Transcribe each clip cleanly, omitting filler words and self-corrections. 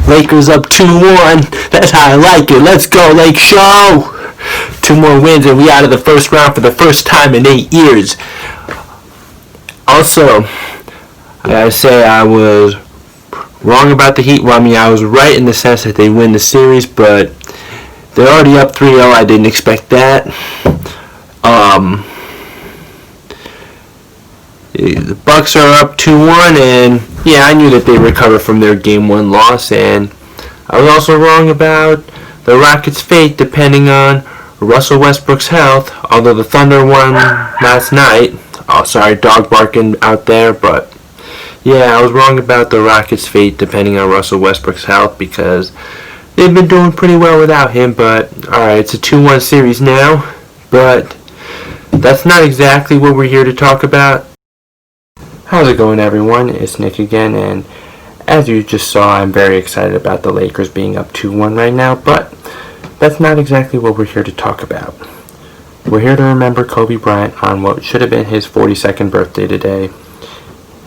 Lakers up 2-1. That's how I like it. Let's go, Lake Show. 2 more wins and we out of the first round for the first time in 8 years. Also, I gotta say I was wrong about the Heat. Well, I mean, I was right in the sense that they win the series, but they're already up 3-0. I didn't expect that. The Bucks are up 2-1, and yeah, I knew that they recovered from their Game 1 loss, and I was also wrong about the Rockets' fate depending on Russell Westbrook's health, although the Thunder won last night. Oh, sorry, dog barking out there, but yeah, I was wrong about the Rockets' fate depending on Russell Westbrook's health because they've been doing pretty well without him, but alright, it's a 2-1 series now, but that's not exactly what we're here to talk about. How's it going, everyone? It's Nick again, and as you just saw, I'm very excited about the Lakers being up 2-1 right now, but that's not exactly what we're here to talk about. We're here to remember Kobe Bryant on what should have been his 42nd birthday today,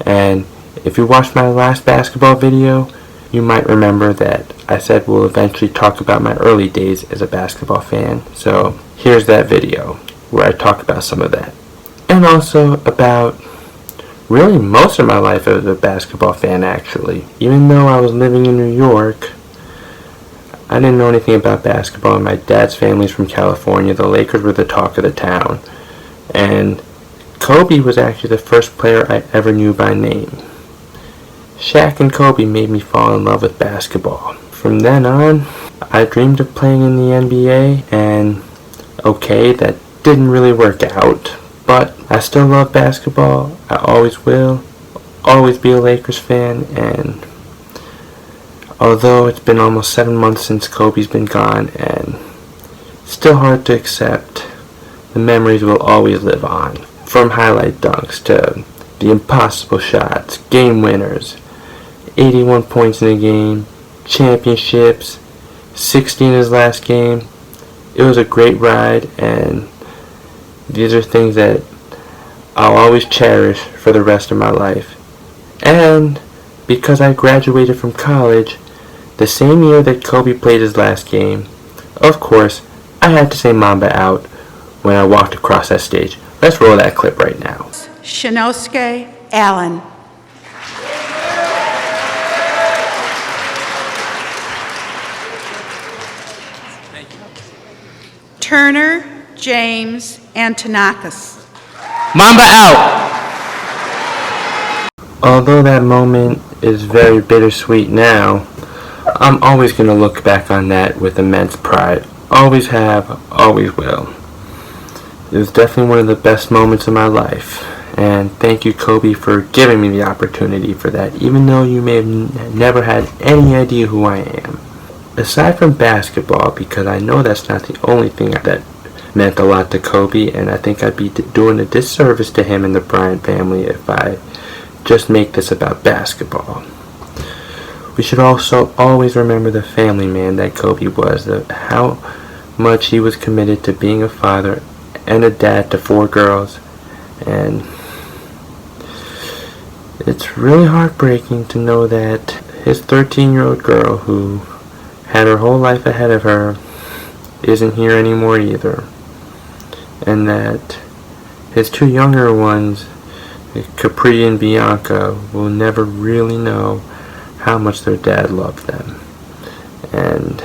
and if you watched my last basketball video, you might remember that I said we'll eventually talk about my early days as a basketball fan, so here's that video where I talk about some of that, and also about really most of my life as a basketball fan, actually. Even though I was living in New York, I didn't know anything about basketball. My dad's family's from California. The Lakers were the talk of the town. And Kobe was actually the first player I ever knew by name. Shaq and Kobe made me fall in love with basketball. From then on, I dreamed of playing in the NBA, and okay, that didn't really work out. But I still love basketball. I always will. Always be a Lakers fan. And although it's been almost 7 months since Kobe's been gone, and still hard to accept, the memories will always live on. From highlight dunks to the impossible shots, game winners, 81 points in a game, championships, 60 in his last game. It was a great ride, and these are things that I'll always cherish for the rest of my life. And because I graduated from college the same year that Kobe played his last game, of course, I had to say Mamba out when I walked across that stage. Let's roll that clip right now. Shinosuke Allen. Turner James Antonakis. Mamba out! Although that moment is very bittersweet now, I'm always going to look back on that with immense pride. Always have, always will. It was definitely one of the best moments of my life. And thank you, Kobe, for giving me the opportunity for that, even though you may have never had any idea who I am. Aside from basketball, because I know that's not the only thing that meant a lot to Kobe, and I think I'd be doing a disservice to him and the Bryant family if I just make this about basketball. We should also always remember the family man that Kobe was, how much he was committed to being a father and a dad to 4 girls, and it's really heartbreaking to know that his 13-year-old girl, who had her whole life ahead of her, isn't here anymore either. And that his 2 younger ones, Capri and Bianca, will never really know how much their dad loved them. And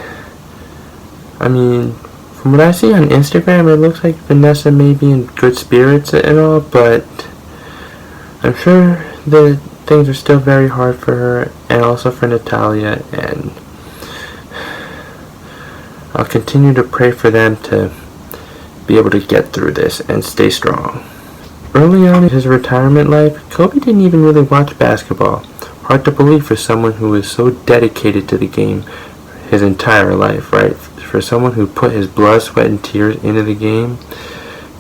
I mean, from what I see on Instagram, it looks like Vanessa may be in good spirits and all, but I'm sure that things are still very hard for her, and also for Natalia, and I'll continue to pray for them to be able to get through this and stay strong. Early on in his retirement life, Kobe didn't even really watch basketball. Hard to believe for someone who was so dedicated to the game his entire life, right? For someone who put his blood, sweat, and tears into the game.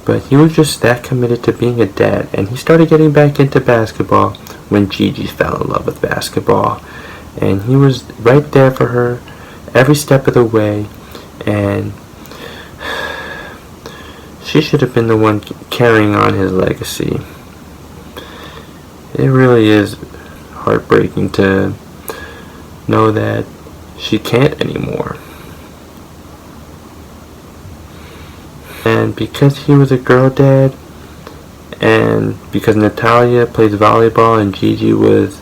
But he was just that committed to being a dad, and he started getting back into basketball when Gigi fell in love with basketball. And he was right there for her every step of the way, and she should have been the one carrying on his legacy. It really is heartbreaking to know that she can't anymore. And because he was a girl dad, and because Natalia plays volleyball and Gigi was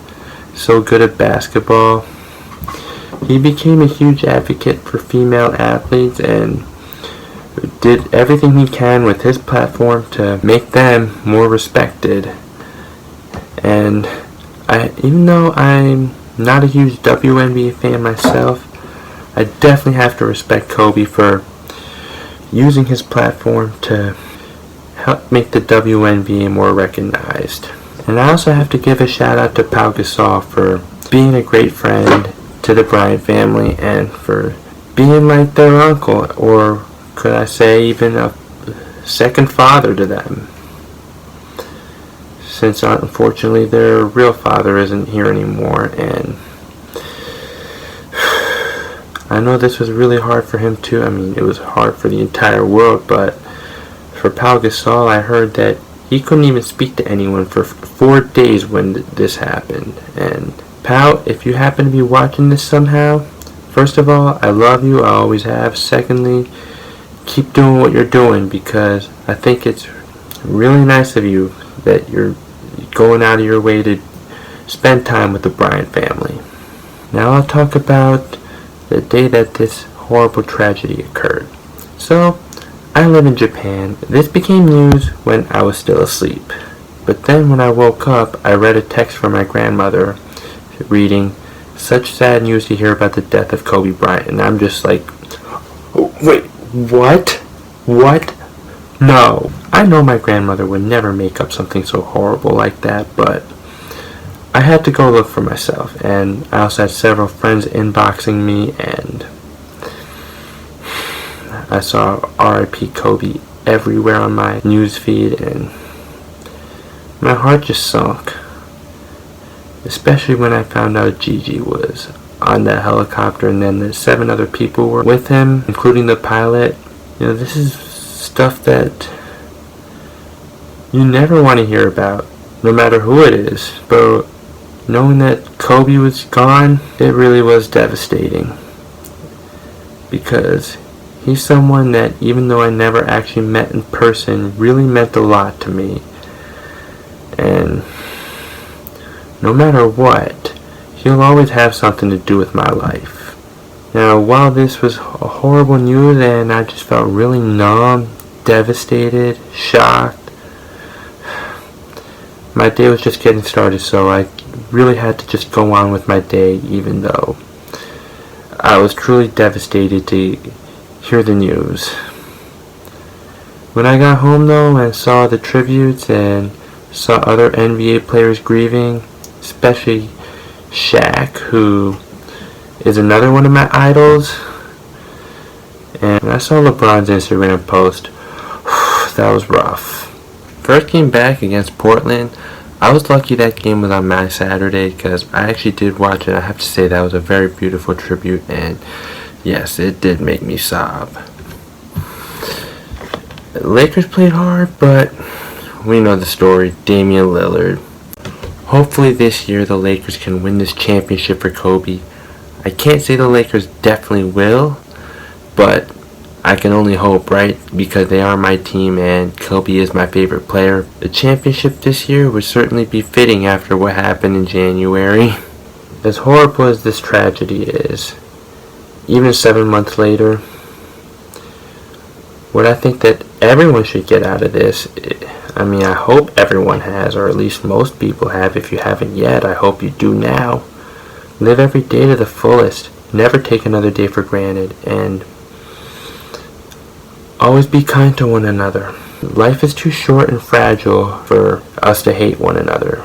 so good at basketball, he became a huge advocate for female athletes and did everything he can with his platform to make them more respected. And even though I'm not a huge WNBA fan myself, I definitely have to respect Kobe for using his platform to help make the WNBA more recognized. And I also have to give a shout out to Pau Gasol for being a great friend to the Bryant family and for being like their uncle, or could I say even a second father to them, since unfortunately their real father isn't here anymore. And I know this was really hard for him too. I mean, it was hard for the entire world, but for Pau Gasol, I heard that he couldn't even speak to anyone for 4 days when this happened. And Pau, if you happen to be watching this somehow, first of all, I love you, I always have. Secondly, keep doing what you're doing, because I think it's really nice of you that you're going out of your way to spend time with the Bryant family. Now I'll talk about the day that this horrible tragedy occurred. So, I live in Japan. This became news when I was still asleep. But then when I woke up, I read a text from my grandmother reading, "Such sad news to hear about the death of Kobe Bryant." And I'm just like, oh, wait, what? What? No. I know my grandmother would never make up something so horrible like that, but I had to go look for myself. And I also had several friends inboxing me, and I saw R.I.P. Kobe everywhere on my news feed, and my heart just sunk. Especially when I found out Gigi was on that helicopter, and then the 7 other people were with him, including the pilot. You know, this is stuff that you never want to hear about, no matter who it is. But knowing that Kobe was gone, it really was devastating. Because he's someone that, even though I never actually met in person, really meant a lot to me. And no matter what, he'll always have something to do with my life. Now, while this was a horrible news and I just felt really numb, devastated, shocked, my day was just getting started, so I really had to just go on with my day, even though I was truly devastated to hear the news. When I got home though and saw the tributes and saw other NBA players grieving, especially Shaq, who is another one of my idols, and I saw LeBron's Instagram post, that was rough. First came back against Portland. I was lucky that game was on my Saturday because I actually did watch it. I have to say that was a very beautiful tribute, and yes, it did make me sob. The Lakers played hard, but we know the story. Damian Lillard. Hopefully this year the Lakers can win this championship for Kobe. I can't say the Lakers definitely will, but I can only hope, right? Because they are my team and Kobe is my favorite player. The championship this year would certainly be fitting after what happened in January. As horrible as this tragedy is, even 7 months later, what I think that everyone should get out of this, I mean, I hope everyone has, or at least most people have. If you haven't yet, I hope you do now. Live every day to the fullest. Never take another day for granted, and always be kind to one another. Life is too short and fragile for us to hate one another,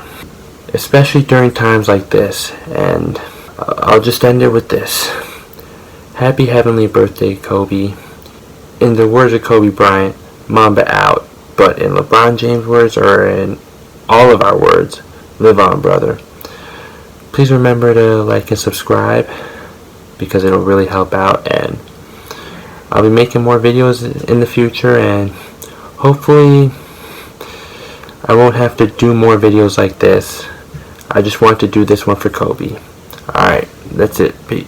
especially during times like this. And I'll just end it with this. Happy heavenly birthday, Kobe. In the words of Kobe Bryant, Mamba out. But in LeBron James' words, or in all of our words, live on, brother. Please remember to like and subscribe, because it'll really help out, and I'll be making more videos in the future, and hopefully I won't have to do more videos like this. I just want to do this one for Kobe. Alright, that's it. Peace.